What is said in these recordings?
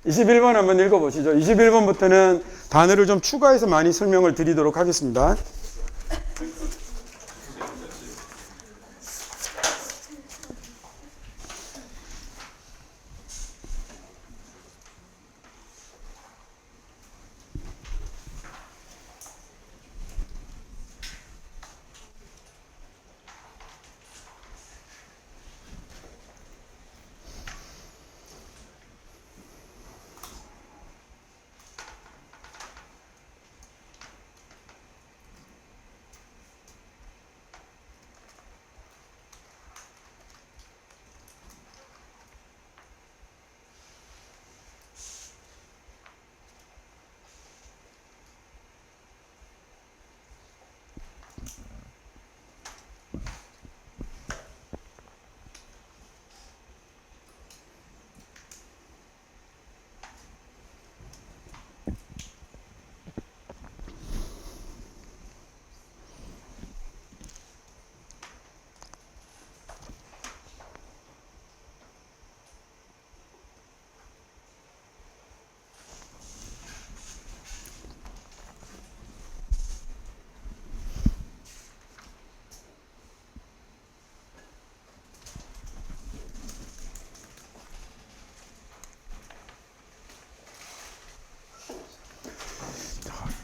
21번 한번 읽어보시죠. 21번부터는 단어를 좀 추가해서 많이 설명을 드리도록 하겠습니다.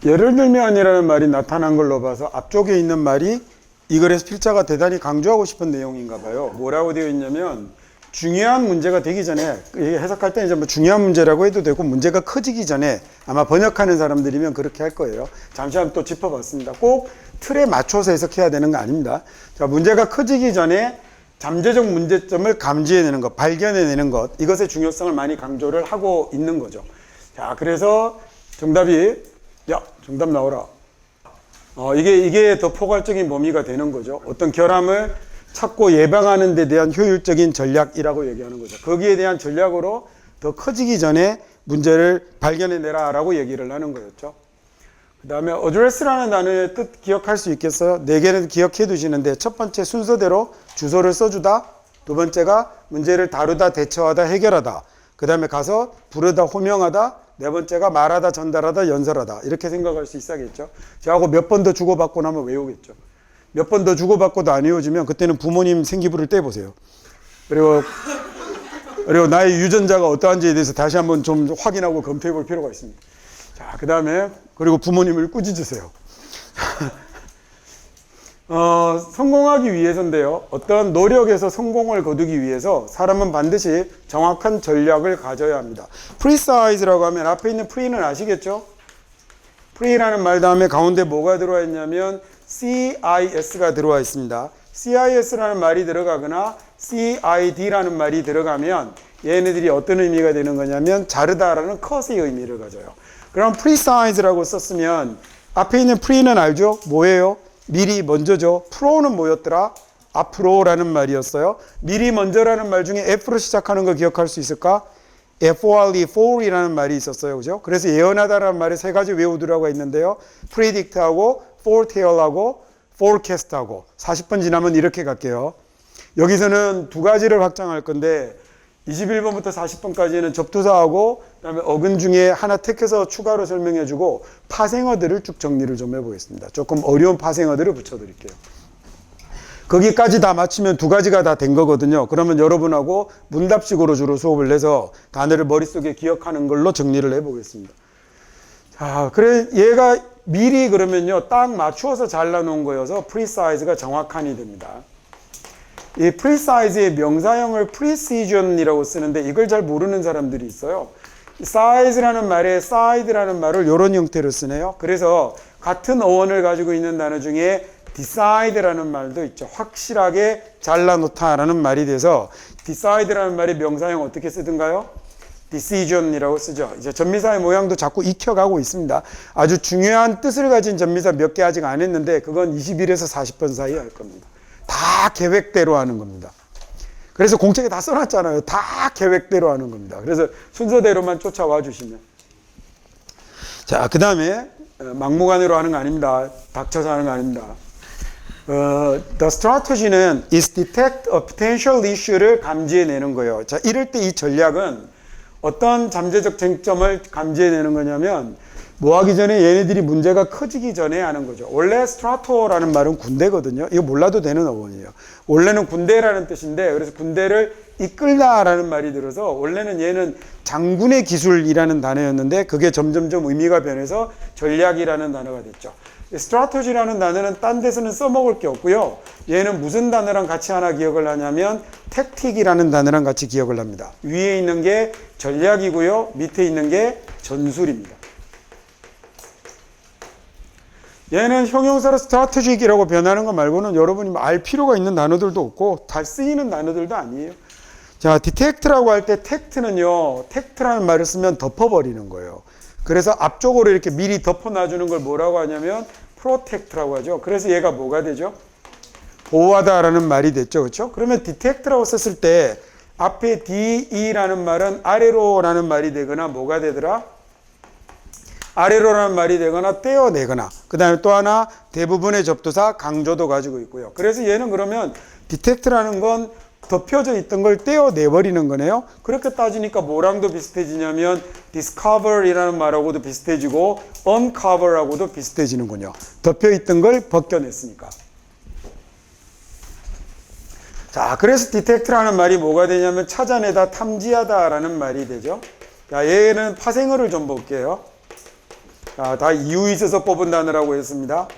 예를 들면이라는 말이 나타난 걸로 봐서 앞쪽에 있는 말이 이 글에서 필자가 대단히 강조하고 싶은 내용인가 봐요. 뭐라고 되어 있냐면 중요한 문제가 되기 전에, 해석할 때는 이제 뭐 중요한 문제라고 해도 되고 문제가 커지기 전에, 아마 번역하는 사람들이면 그렇게 할 거예요. 잠시 한번 또 짚어봤습니다. 꼭 틀에 맞춰서 해석해야 되는 거 아닙니다. 자, 문제가 커지기 전에 잠재적 문제점을 감지해내는 것, 발견해내는 것, 이것의 중요성을 많이 강조를 하고 있는 거죠. 자, 그래서 정답이, 야, 정답 나오라. 이게 더 포괄적인 범위가 되는 거죠. 어떤 결함을 찾고 예방하는 데 대한 효율적인 전략이라고 얘기하는 거죠. 거기에 대한 전략으로 더 커지기 전에 문제를 발견해내라 라고 얘기를 하는 거였죠. 그 다음에 address라는 단어의 뜻 기억할 수 있겠어요? 4개는 기억해 두시는데, 첫 번째 순서대로 주소를 써주다, 두 번째가 문제를 다루다, 대처하다, 해결하다, 그 다음에 가서 부르다, 호명하다, 네 번째가 말하다, 전달하다, 연설하다, 이렇게 생각할 수 있어야겠죠. 저하고 몇 번 더 주고받고 나면 외우겠죠. 몇 번 더 주고받고도 안 외워지면 그때는 부모님 생기부를 떼보세요. 그리고 나의 유전자가 어떠한지에 대해서 다시 한번 좀 확인하고 검토해 볼 필요가 있습니다. 자, 그 다음에 그리고 부모님을 꾸짖으세요. 성공하기 위해서인데요. 어떤 노력에서 성공을 거두기 위해서 사람은 반드시 정확한 전략을 가져야 합니다. precise라고 하면 앞에 있는 pre는 아시겠죠? pre라는 말 다음에 가운데 뭐가 들어와 있냐면 CIS가 들어와 있습니다. CIS라는 말이 들어가거나 CID라는 말이 들어가면 얘네들이 어떤 의미가 되는 거냐면 자르다라는 컷의 의미를 가져요. 그럼 precise라고 썼으면 앞에 있는 pre는 알죠? 뭐예요? 미리 먼저죠. 프로는 뭐였더라? 앞으로라는 말이었어요. 미리 먼저라는 말 중에 F로 시작하는 거 기억할 수 있을까? FORE, for이라는 말이 있었어요. 그죠? 그래서 예언하다라는 말에 세 가지 외우두라고 있는데요. predict하고 foretell하고 forecast하고 40번 지나면 이렇게 갈게요. 여기서는 두 가지를 확장할 건데 21번부터 40번까지는 접두사하고 그다음에 어근 중에 하나 택해서 추가로 설명해주고 파생어들을 쭉 정리를 좀 해보겠습니다. 조금 어려운 파생어들을 붙여드릴게요. 거기까지 다 맞추면 두 가지가 다 된 거거든요. 그러면 여러분하고 문답식으로 주로 수업을 내서 단어를 머릿속에 기억하는 걸로 정리를 해보겠습니다. 자, 그래 얘가 미리 그러면요 딱 맞추어서 잘라놓은 거여서 precise가 정확한이 됩니다. 이 precise의 명사형을 precision이라고 쓰는데 이걸 잘 모르는 사람들이 있어요. size라는 말에 side라는 말을 이런 형태로 쓰네요. 그래서 같은 어원을 가지고 있는 단어 중에 decide라는 말도 있죠. 확실하게 잘라놓다라는 말이 돼서 decide라는 말이 명사형 어떻게 쓰든가요? decision이라고 쓰죠. 이제 전미사의 모양도 자꾸 익혀가고 있습니다. 아주 중요한 뜻을 가진 전미사 몇 개 아직 안 했는데 그건 21에서 40번 사이에 할 겁니다. 다 계획대로 하는 겁니다. 그래서 공책에 다 써놨잖아요. 다 계획대로 하는 겁니다. 그래서 순서대로만 쫓아와 주시면. 자, 그 다음에 막무가내로 하는 거 아닙니다. 닥쳐서 하는 거 아닙니다. The strategy는 is detect a potential issue를 감지해내는 거예요. 자, 이럴 때 이 전략은 어떤 잠재적 쟁점을 감지해내는 거냐면 뭐 하기 전에 얘네들이 문제가 커지기 전에 하는 거죠. 원래 스트라토라는 말은 군대거든요. 이거 몰라도 되는 어원이에요. 원래는 군대라는 뜻인데 그래서 군대를 이끌다라는 말이 들어서 원래는 얘는 장군의 기술이라는 단어였는데 그게 점점점 의미가 변해서 전략이라는 단어가 됐죠. 스트라토지라는 단어는 딴 데서는 써먹을 게 없고요. 얘는 무슨 단어랑 같이 하나 기억을 하냐면 택틱이라는 단어랑 같이 기억을 합니다. 위에 있는 게 전략이고요. 밑에 있는 게 전술입니다. 얘는 형용사로 스트라테직이라고 변하는 거 말고는 여러분이 알 필요가 있는 단어들도 없고 다 쓰이는 단어들도 아니에요. 자, 디텍트라고 할 때 텍트는요. 텍트라는 말을 쓰면 덮어버리는 거예요. 그래서 앞쪽으로 이렇게 미리 덮어놔주는 걸 뭐라고 하냐면 프로텍트라고 하죠. 그래서 얘가 뭐가 되죠? 보호하다라는 말이 됐죠. 그렇죠? 그러면 디텍트라고 썼을 때 앞에 DE라는 말은 아래로라는 말이 되거나 뭐가 되더라? 아래로라는 말이 되거나 떼어내거나 그 다음에 또 하나 대부분의 접두사 강조도 가지고 있고요. 그래서 얘는 그러면 디텍트라는 건 덮여져 있던 걸 떼어내버리는 거네요. 그렇게 따지니까 뭐랑도 비슷해지냐면 discover이라는 말하고도 비슷해지고 uncover하고도 비슷해지는군요. 덮여있던 걸 벗겨냈으니까. 자, 그래서 디텍트라는 말이 뭐가 되냐면 찾아내다, 탐지하다라는 말이 되죠. 자, 얘는 파생어를 좀 볼게요. 자, 다 이유 있어서 뽑은 단어라고 했습니다.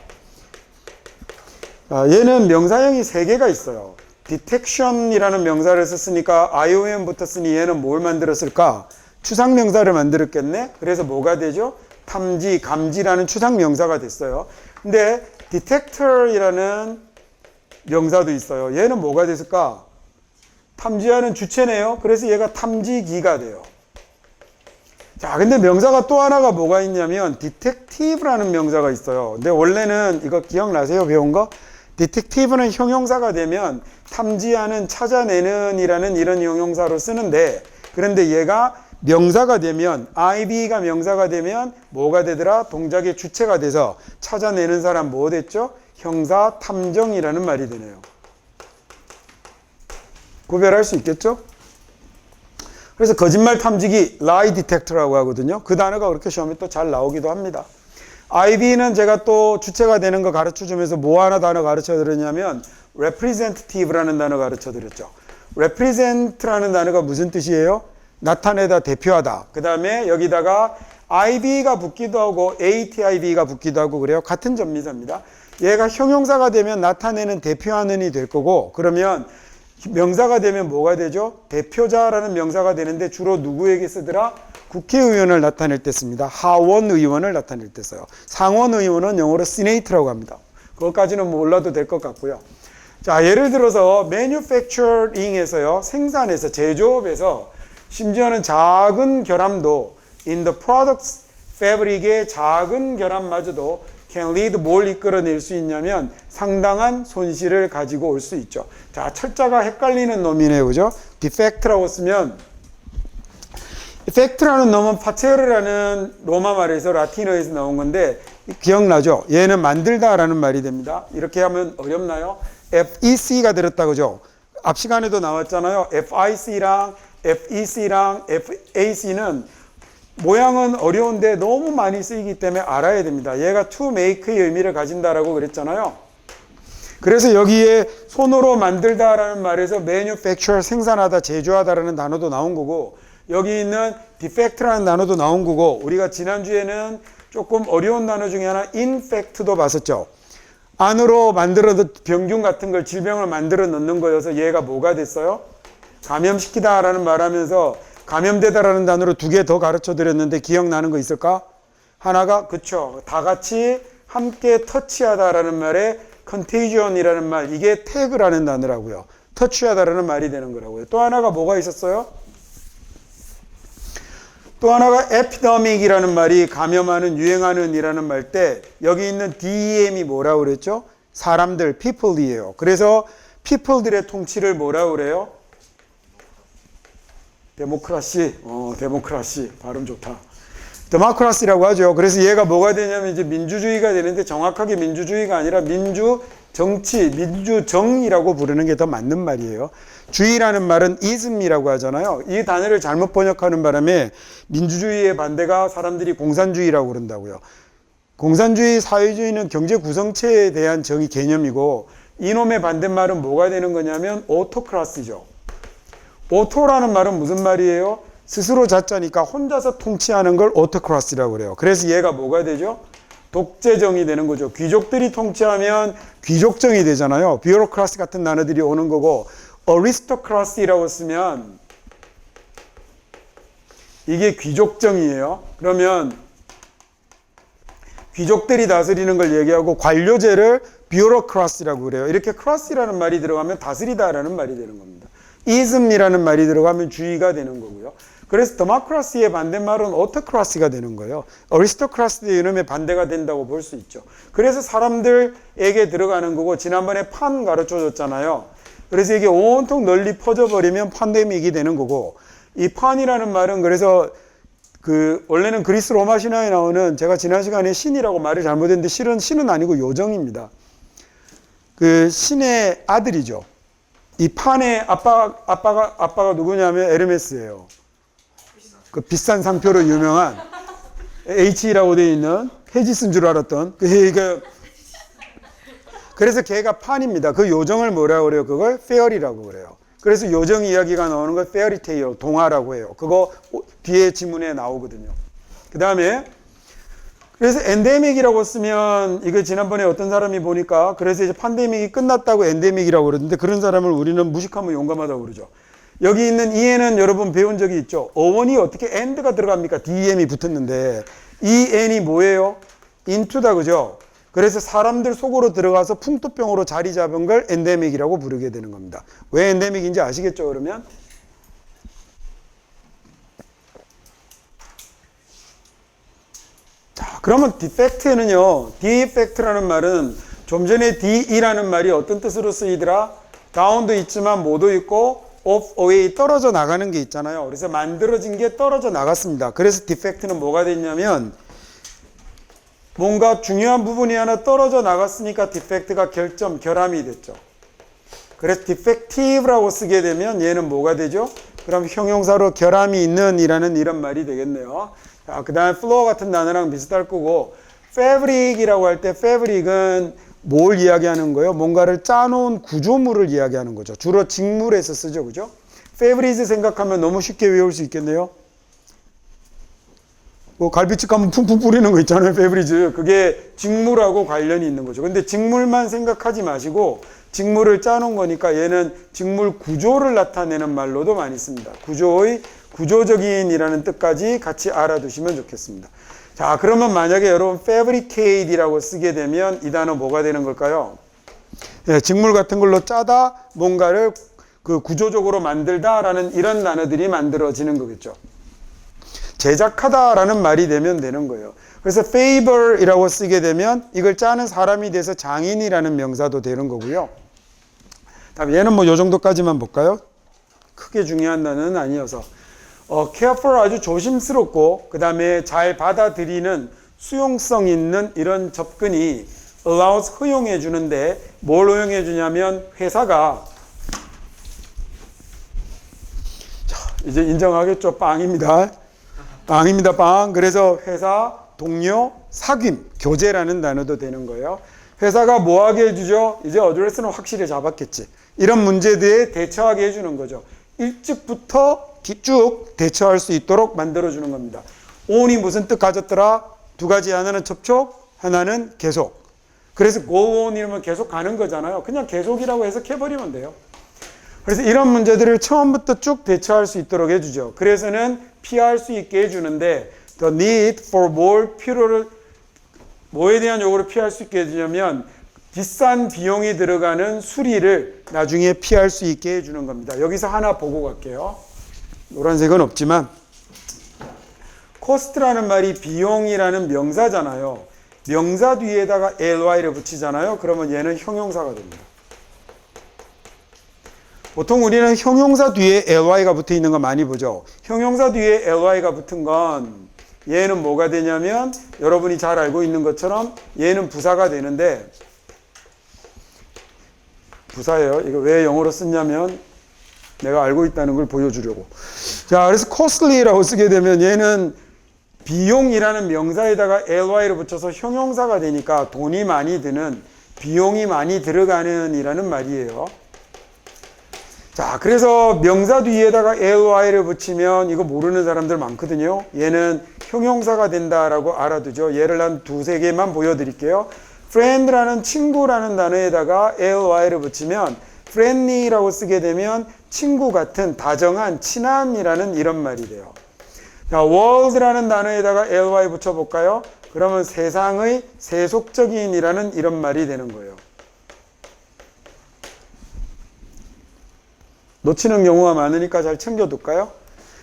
자, 얘는 명사형이 3개가 있어요. detection이라는 명사를 썼으니까 IOM 붙었으니 얘는 뭘 만들었을까? 추상명사를 만들었겠네? 그래서 뭐가 되죠? 탐지, 감지라는 추상명사가 됐어요. 근데 detector이라는 명사도 있어요. 얘는 뭐가 됐을까? 탐지하는 주체네요. 그래서 얘가 탐지기가 돼요. 자, 근데 명사가 또 하나가 뭐가 있냐면 detective라는 명사가 있어요. 근데 원래는 이거 기억나세요? 배운 거? detective는 형용사가 되면 탐지하는, 찾아내는 이라는 이런 형용사로 쓰는데 그런데 얘가 명사가 되면 IB가 명사가 되면 뭐가 되더라? 동작의 주체가 돼서 찾아내는 사람 뭐 됐죠? 형사 탐정이라는 말이 되네요. 구별할 수 있겠죠? 그래서 거짓말 탐지기 lie detector라고 하거든요. 그 단어가 그렇게 시험에 또 잘 나오기도 합니다. IB는 제가 또 주체가 되는 거 가르쳐 주면서 뭐 하나 단어 가르쳐 드렸냐면 representative라는 단어 가르쳐 드렸죠. represent라는 단어가 무슨 뜻이에요? 나타내다, 대표하다. 그 다음에 여기다가 IB가 붙기도 하고 ATIB가 붙기도 하고 그래요. 같은 전미사입니다. 얘가 형용사가 되면 나타내는, 대표하는이 될 거고 그러면 명사가 되면 뭐가 되죠? 대표자라는 명사가 되는데 주로 누구에게 쓰더라? 국회의원을 나타낼 때 씁니다. 하원의원을 나타낼 때 써요. 상원의원은 영어로 senate라고 합니다. 그것까지는 몰라도 될 것 같고요. 자, 예를 들어서 manufacturing에서요, 생산에서, 제조업에서 심지어는 작은 결함도 in the product fabric의 작은 결함마저도 can lead 뭘 이끌어낼 수 있냐면 상당한 손실을 가지고 올 수 있죠. 자, 철자가 헷갈리는 놈이네요. 그죠? defect라고 쓰면 defect라는 놈은 파체르라는 로마 말에서 라틴어에서 나온 건데 기억나죠? 얘는 만들다라는 말이 됩니다. 이렇게 하면 어렵나요? FEC가 들었다 그죠? 앞 시간에도 나왔잖아요. FIC랑 FEC랑 FAC는 모양은 어려운데 너무 많이 쓰이기 때문에 알아야 됩니다. 얘가 to make의 의미를 가진다라고 그랬잖아요. 그래서 여기에 손으로 만들다라는 말에서 manufacture, 생산하다, 제조하다라는 단어도 나온 거고 여기 있는 defect라는 단어도 나온 거고 우리가 지난주에는 조금 어려운 단어 중에 하나 infect도 봤었죠. 안으로 만들어 병균 같은 걸 질병을 만들어 넣는 거여서 얘가 뭐가 됐어요? 감염시키다라는 말하면서 감염되다라는 단어로 2개 더 가르쳐 드렸는데 기억나는 거 있을까? 하나가 그쵸, 다 같이 함께 터치하다라는 말에 contagion이라는 말, 이게 태그라는 단어라고요. 터치하다라는 말이 되는 거라고요. 또 하나가 뭐가 있었어요? 또 하나가 epidemic이라는 말이 감염하는, 유행하는 이라는 말 때 여기 있는 DEM이 뭐라고 그랬죠? 사람들, people이에요. 그래서 people들의 통치를 뭐라고 그래요? 데모크라시, 데모크라시 발음 좋다. 데모크라시라고 하죠. 그래서 얘가 뭐가 되냐면 이제 민주주의가 되는데 정확하게 민주주의가 아니라 민주 정치, 민주정이라고 부르는 게 더 맞는 말이에요. 주의라는 말은 ism이라고 하잖아요. 이 단어를 잘못 번역하는 바람에 민주주의의 반대가 사람들이 공산주의라고 그런다고요. 공산주의, 사회주의는 경제 구성체에 대한 정의 개념이고 이놈의 반대말은 뭐가 되는 거냐면 오토크라시죠. 오토라는 말은 무슨 말이에요? 스스로 자자니까 혼자서 통치하는 걸 오토크라시라고 그래요. 그래서 얘가 뭐가 되죠? 독재정이 되는 거죠. 귀족들이 통치하면 귀족정이 되잖아요. 뷰로크라시 같은 단어들이 오는 거고 어리스토크라시라고 쓰면 이게 귀족정이에요. 그러면 귀족들이 다스리는 걸 얘기하고 관료제를 뷰로크라시라고 그래요. 이렇게 크라시라는 말이 들어가면 다스리다라는 말이 되는 겁니다. 이즘이라는 말이 들어가면 주의가 되는 거고요. 그래서 데모크라시의 반대말은 오토크라시가 되는 거예요. 어리스토크라시도 이놈의 반대가 된다고 볼 수 있죠. 그래서 사람들에게 들어가는 거고 지난번에 판 가르쳐 줬잖아요. 그래서 이게 온통 널리 퍼져버리면 팬데믹이 되는 거고 이 판이라는 말은 그래서 원래는 그리스 로마 신화에 나오는 제가 지난 시간에 신이라고 말을 잘못했는데 실은 신은 아니고 요정입니다. 그 신의 아들이죠. 이 판의 아빠가 누구냐면 에르메스예요. 그 비싼 상표로 유명한 H라고 되어 있는 헤지스인 줄 알았던 그래서 걔가 판입니다. 그 요정을 뭐라고 그래요? 그걸 페어리라고 그래요. 그래서 요정 이야기가 나오는 걸 페어리테일, 동화라고 해요. 그거 뒤에 지문에 나오거든요. 그 다음에 그래서 엔데믹이라고 쓰면 이거 지난번에 어떤 사람이 보니까 그래서 이제 팬데믹이 끝났다고 엔데믹이라고 그러는데 그런 사람을 우리는 무식하면 용감하다고 그러죠. 여기 있는 EN은 여러분 배운 적이 있죠. 어원이 어떻게 end가 들어갑니까? DEM이 붙었는데 이 N이 뭐예요? into다 그죠? 그래서 사람들 속으로 들어가서 풍토병으로 자리 잡은 걸 엔데믹이라고 부르게 되는 겁니다. 왜 엔데믹인지 아시겠죠? 그러면 자, 그러면 디펙트는요. 디펙트라는 말은 좀 전에 D이라는 말이 어떤 뜻으로 쓰이더라? down도 있지만 뭐도 있고 off, away, 떨어져 나가는 게 있잖아요. 그래서 만들어진 게 떨어져 나갔습니다. 그래서 디펙트는 뭐가 됐냐면 뭔가 중요한 부분이 하나 떨어져 나갔으니까 디펙트가 결함이 됐죠. 그래서 defective라고 쓰게 되면 얘는 뭐가 되죠? 그럼 형용사로 결함이 있는 이런 말이 되겠네요. 자, 그 다음에 floor 같은 단어랑 비슷할 거고 fabric이라고 할 때 fabric은 뭘 이야기하는 거예요? 뭔가를 짜놓은 구조물을 이야기하는 거죠. 주로 직물에서 쓰죠. 그죠? fabric 생각하면 너무 쉽게 외울 수 있겠네요. 뭐 갈비집 가면 풍풍 뿌리는 거 있잖아요. fabric. 그게 직물하고 관련이 있는 거죠. 근데 직물만 생각하지 마시고 직물을 짜놓은 거니까 얘는 직물 구조를 나타내는 말로도 많이 씁니다. 구조적인이라는 뜻까지 같이 알아두시면 좋겠습니다. 자, 그러면 만약에 여러분 fabricate이라고 쓰게 되면 이 단어 뭐가 되는 걸까요? 예, 직물 같은 걸로 짜다, 뭔가를 구조적으로 만들다라는 이런 단어들이 만들어지는 거겠죠. 제작하다라는 말이 되는 거예요. 그래서 favor이라고 쓰게 되면 이걸 짜는 사람이 돼서 장인이라는 명사도 되는 거고요. 다음 얘는 뭐 요 정도까지만 볼까요? 크게 중요한 단어는 아니어서 careful 아주 조심스럽고 그 다음에 잘 받아들이는 수용성 있는 이런 접근이 allows 허용해 주는데 뭘 허용해 주냐면 회사가 자, 이제 인정하겠죠? 빵입니다. 빵. 그래서 회사, 동료, 사귐, 교제라는 단어도 되는 거예요. 회사가 뭐 하게 해주죠? 이제 어드레스는 확실히 잡았겠지. 이런 문제들에 대처하게 해주는 거죠. 일찍부터 쭉 대처할 수 있도록 만들어주는 겁니다. on이 무슨 뜻 가졌더라? 두 가지, 하나는 접촉, 하나는 계속. 그래서 go on 이러면 계속 가는 거잖아요. 그냥 계속이라고 해석해버리면 돼요. 그래서 이런 문제들을 처음부터 쭉 대처할 수 있도록 해주죠. 그래서는 피할 수 있게 해주는데 the need for more 필요를 뭐에 대한 요구를 피할 수 있게 해주냐면 비싼 비용이 들어가는 수리를 나중에 피할 수 있게 해주는 겁니다. 여기서 하나 보고 갈게요. 노란색은 없지만 코스트라는 말이 비용이라는 명사잖아요. 명사 뒤에다가 ly를 붙이잖아요. 그러면 얘는 형용사가 됩니다. 보통 우리는 형용사 뒤에 ly가 붙어 있는 거 많이 보죠. 형용사 뒤에 ly가 붙은 건 얘는 뭐가 되냐면 여러분이 잘 알고 있는 것처럼 얘는 부사가 되는데 부사예요. 이거 왜 영어로 썼냐면 내가 알고 있다는 걸 보여주려고. 자, 그래서 costly라고 쓰게 되면 얘는 비용이라는 명사에다가 ly를 붙여서 형용사가 되니까 돈이 많이 드는, 비용이 많이 들어가는 이라는 말이에요. 자, 그래서 명사 뒤에다가 ly를 붙이면 이거 모르는 사람들 많거든요. 얘는 형용사가 된다라고 알아두죠. 예를 한 두세 개만 보여드릴게요. friend라는 친구라는 단어에다가 ly를 붙이면 friendly라고 쓰게 되면 친구 같은, 다정한, 친함이라는 이런 말이 돼요. 자, world라는 단어에다가 ly 붙여볼까요? 그러면 세상의 세속적인이라는 이런 말이 되는 거예요. 놓치는 경우가 많으니까 잘 챙겨둘까요?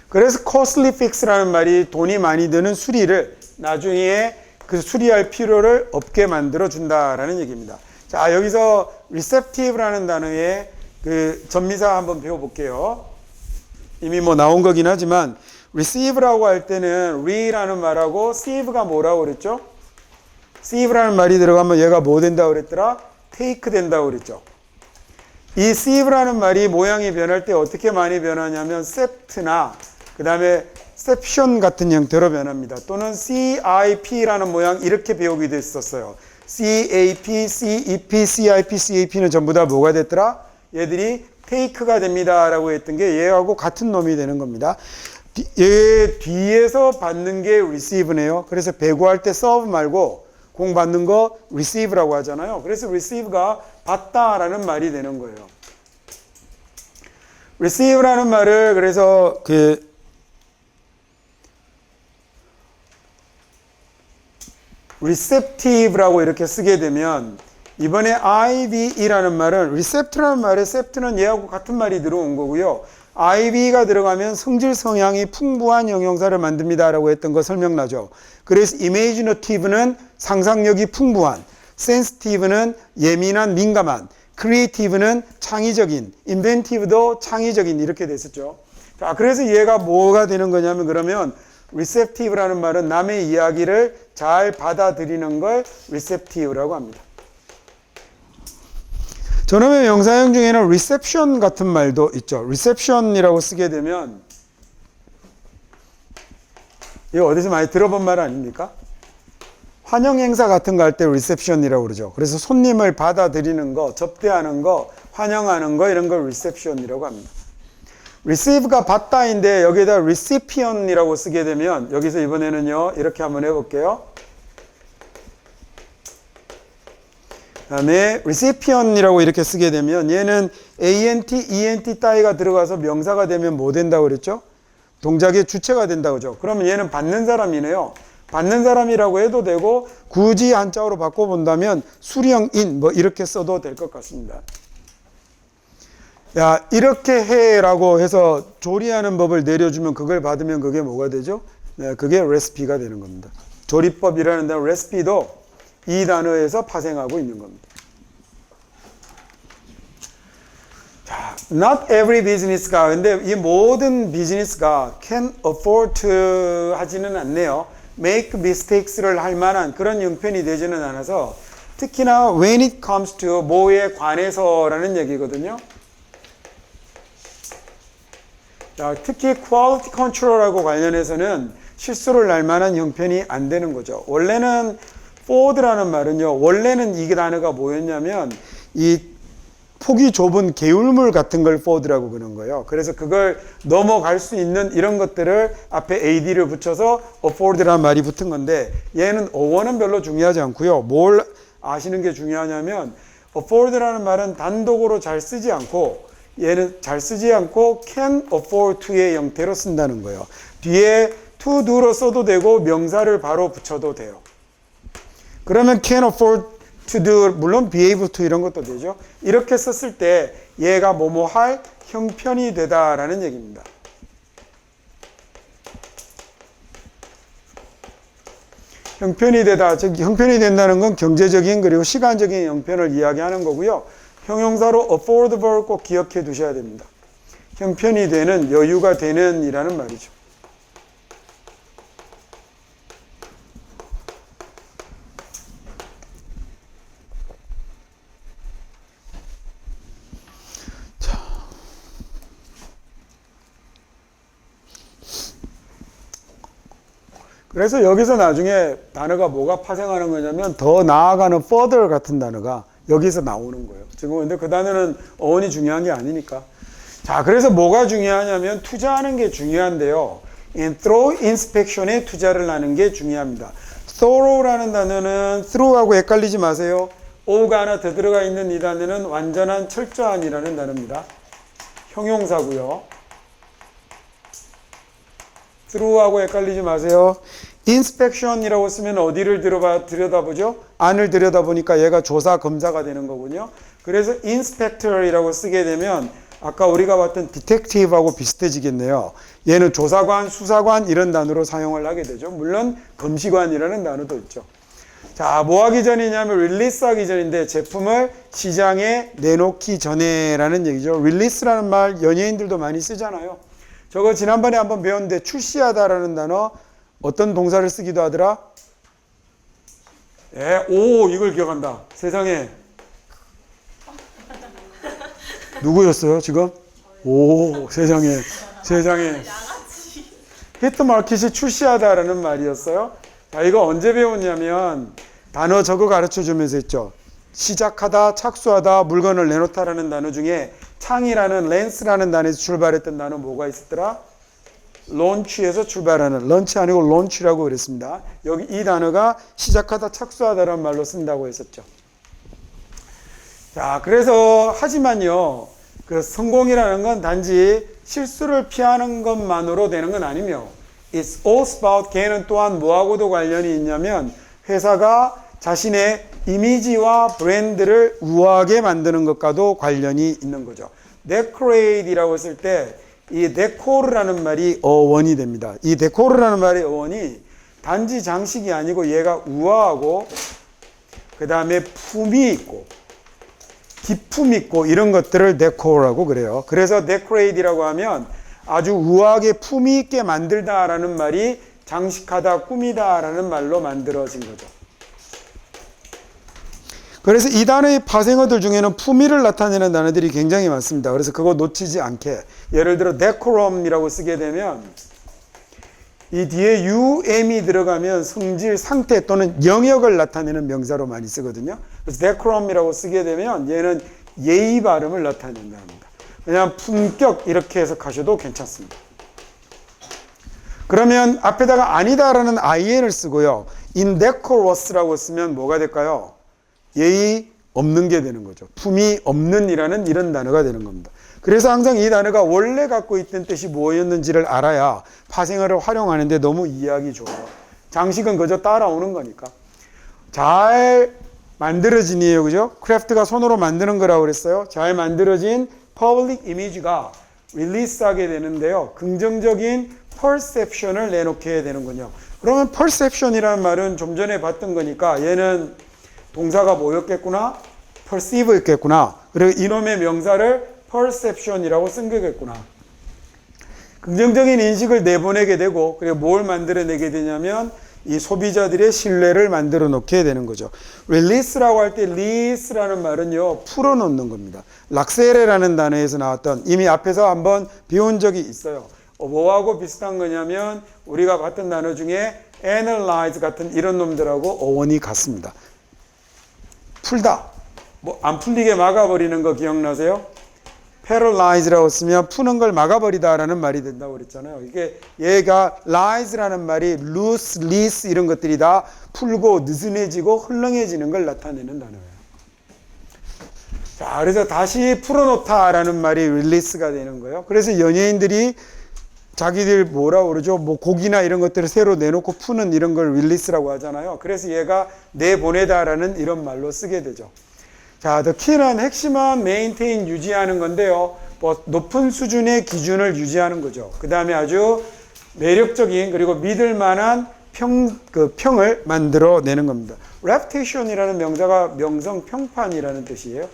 그래서 costly fix라는 말이 돈이 많이 드는 수리를 나중에 그 수리할 필요를 없게 만들어 준다라는 얘기입니다. 자, 여기서 receptive라는 단어의 그 전미사 한번 배워볼게요. 이미 뭐 나온 거긴 하지만 receive라고 할 때는 re라는 말하고 sieve가 뭐라고 그랬죠? sieve라는 말이 들어가면 얘가 뭐 된다고 그랬더라? take 된다고 그랬죠. 이 sieve라는 말이 모양이 변할 때 어떻게 많이 변하냐면 sept나 그 다음에 ception 같은 형태로 변합니다. 또는 CIP라는 모양 이렇게 배우기도 했었어요. CAP, CEP, CIP, CAP는 전부 다 뭐가 됐더라? 얘들이 take가 됩니다 라고 했던 게 얘하고 같은 놈이 되는 겁니다. 얘 뒤에서 받는 게 receive네요. 그래서 배구할 때 serve 말고 공 받는 거 receive라고 하잖아요. 그래서 receive가 받다라는 말이 되는 거예요. receive라는 말을 그래서 receptive라고 이렇게 쓰게 되면 이번에 IVE라는 말은 recept라는 말에 sept는 얘하고 같은 말이 들어온 거고요. IV가 들어가면 성질 성향이 풍부한 형용사를 만듭니다 라고 했던 거 설명나죠. 그래서 imaginative는 상상력이 풍부한, sensitive는 예민한, 민감한, creative는 창의적인, inventive도 창의적인 이렇게 됐었죠. 자, 그래서 얘가 뭐가 되는 거냐면 그러면 receptive라는 말은 남의 이야기를 잘 받아들이는 걸 receptive라고 합니다. 저놈의 명사형 중에는 reception 같은 말도 있죠. reception이라고 쓰게 되면 이거 어디서 많이 들어본 말 아닙니까? 환영 행사 같은 거 할 때 reception이라고 그러죠. 그래서 손님을 받아들이는 거, 접대하는 거, 환영하는 거 이런 걸 reception이라고 합니다. receive가 받다인데 여기에다 recipient이라고 쓰게 되면 여기서 이번에는요 이렇게 한번 해볼게요. 다음에 recipient이라고 이렇게 쓰게 되면 얘는 ant, ent 따위가 들어가서 명사가 되면 뭐 된다고 그랬죠? 동작의 주체가 된다고 그러죠. 그러면 얘는 받는 사람이네요. 받는 사람이라고 해도 되고 굳이 한자어로 바꿔본다면 수령인 뭐 이렇게 써도 될 것 같습니다. 야, 이렇게 해라고 해서 조리하는 법을 내려주면 그걸 받으면 그게 뭐가 되죠? 네, 그게 레시피가 되는 겁니다. 조리법이라는 단어 레시피도 이 단어에서 파생하고 있는 겁니다. 자, not every business가 근데 이 모든 비즈니스가 can afford to 하지는 않네요. make mistakes를 할 만한 그런 형편이 되지는 않아서 특히나 when it comes to 뭐에 관해서라는 얘기거든요. 자, 특히 quality control하고 관련해서는 실수를 할 만한 형편이 안 되는 거죠. 원래는 forward라는 말은요. 원래는 이 단어가 뭐였냐면 이 폭이 좁은 개울물 같은 걸 forward라고 그러는 거예요. 그래서 그걸 넘어갈 수 있는 이런 것들을 앞에 ad를 붙여서 afford라는 말이 붙은 건데 얘는 어원은 별로 중요하지 않고요. 뭘 아시는 게 중요하냐면 afford라는 말은 단독으로 잘 쓰지 않고 얘는 잘 쓰지 않고 can afford to의 형태로 쓴다는 거예요. 뒤에 to do로 써도 되고 명사를 바로 붙여도 돼요. 그러면 can afford to do, 물론 be able to 이런 것도 되죠. 이렇게 썼을 때 얘가 뭐뭐 할 형편이 되다라는 얘기입니다. 형편이 되다, 즉 형편이 된다는 건 경제적인 그리고 시간적인 형편을 이야기하는 거고요. 형용사로 affordable 꼭 기억해 두셔야 됩니다. 형편이 되는, 여유가 되는 이라는 말이죠. 그래서 여기서 나중에 단어가 뭐가 파생하는 거냐면 더 나아가는 further 같은 단어가 여기서 나오는 거예요. 지금 근데 그 단어는 어원이 중요한 게 아니니까. 자, 그래서 뭐가 중요하냐면 투자하는 게 중요한데요. in thorough inspection에 투자를 하는 게 중요합니다. thorough라는 단어는 through하고 헷갈리지 마세요. o가 하나 더 들어가 있는 이 단어는 완전한 철저한이라는 단어입니다. 형용사고요. through하고 헷갈리지 마세요. inspection이라고 쓰면 어디를 들여다보죠? 안을 들여다보니까 얘가 조사 검사가 되는 거군요. 그래서 inspector이라고 쓰게 되면 아까 우리가 봤던 detective하고 비슷해지겠네요. 얘는 조사관, 수사관 이런 단어로 사용을 하게 되죠. 물론 검시관이라는 단어도 있죠. 자, 뭐 하기 전이냐면 릴리스 하기 전인데 제품을 시장에 내놓기 전에라는 얘기죠. 릴리스라는 말 연예인들도 많이 쓰잖아요. 저거 지난번에 한번 배웠는데 출시하다라는 단어 어떤 동사를 쓰기도 하더라? 예, 오, 이걸 기억한다. 세상에. 누구였어요, 지금? 오, 세상에. 히트마켓이 출시하다라는 말이었어요. 자, 이거 언제 배웠냐면 단어 저거 가르쳐 주면서 했죠. 시작하다, 착수하다, 물건을 내놓다라는 단어 중에 창이라는 렌스라는 단어에서 출발했던 단어 뭐가 있었더라? 론치에서 출발하는, 런치 아니고 론치라고 그랬습니다. 여기 이 단어가 시작하다, 착수하다라는 말로 쓴다고 했었죠. 자, 그래서 하지만요, 그 성공이라는 건 단지 실수를 피하는 것만으로 되는 건 아니며 It's all about 걔는 또한 뭐하고도 관련이 있냐면 회사가 자신의 이미지와 브랜드를 우아하게 만드는 것과도 관련이 있는 거죠. decorate이라고 했을 때 이 데코르라는 말이 어원이 됩니다. 이 데코르라는 말의 어원이 단지 장식이 아니고 얘가 우아하고 그 다음에 품이 있고 기품 있고 이런 것들을 데코라고 그래요. 그래서 데코레이트라고 하면 아주 우아하게 품위 있게 만들다라는 말이 장식하다, 꾸미다라는 말로 만들어진 거죠. 그래서 이 단어의 파생어들 중에는 품위를 나타내는 단어들이 굉장히 많습니다. 그래서 그거 놓치지 않게 예를 들어 decorum이라고 쓰게 되면 이 뒤에 um이 들어가면 성질, 상태 또는 영역을 나타내는 명사로 많이 쓰거든요. 그래서 decorum이라고 쓰게 되면 얘는 예의 발음을 나타낸다 합니다. 그냥 품격 이렇게 해석하셔도 괜찮습니다. 그러면 앞에다가 아니다라는 in을 쓰고요. indecorous라고 쓰면 뭐가 될까요? 예의 없는 게 되는 거죠. 품이 없는 이라는 이런 단어가 되는 겁니다. 그래서 항상 이 단어가 원래 갖고 있던 뜻이 뭐였는지를 알아야 파생어를 활용하는데 너무 이해하기 좋아요. 장식은 그저 따라오는 거니까. 잘 만들어진 이에요, 그죠? 크래프트가 손으로 만드는 거라고 그랬어요. 잘 만들어진 퍼블릭 이미지가 릴리스하게 되는데요. 긍정적인 퍼셉션을 내놓게 되는군요. 그러면 퍼셉션이라는 말은 좀 전에 봤던 거니까 얘는 동사가 뭐였겠구나? perceive였겠구나. 그리고 이놈의 명사를 perception이라고 쓴 거겠구나. 긍정적인 인식을 내보내게 되고 그리고 뭘 만들어내게 되냐면 이 소비자들의 신뢰를 만들어 놓게 되는 거죠. release라고 할 때 release라는 말은요, 풀어놓는 겁니다. 락세레라는 단어에서 나왔던 이미 앞에서 한번 배운 적이 있어요. 뭐하고 비슷한 거냐면 우리가 봤던 단어 중에 analyze 같은 이런 놈들하고 어원이 같습니다. 풀다. 뭐 안 풀리게 막아버리는 거 기억나세요? paralyze라고 쓰면 푸는 걸 막아버리다라는 말이 된다고 그랬잖아요. 이게 얘가 lie라는 말이 loose, lease 이런 것들이 다 풀고 느슨해지고 흘렁해지는 걸 나타내는 단어예요. 자, 그래서 다시 풀어놓다라는 말이 release가 되는 거예요. 그래서 연예인들이 자기들 뭐라 그러죠? 뭐 곡이나 이런 것들을 새로 내놓고 푸는 이런 걸 릴리스라고 하잖아요. 그래서 얘가 내보내다라는 이런 말로 쓰게 되죠. 자, the key는 핵심은 maintain 유지하는 건데요. 뭐 높은 수준의 기준을 유지하는 거죠. 그 다음에 아주 매력적인 그리고 믿을 만한 평을 만들어내는 겁니다. reputation이라는 명사가 명성 평판이라는 뜻이에요.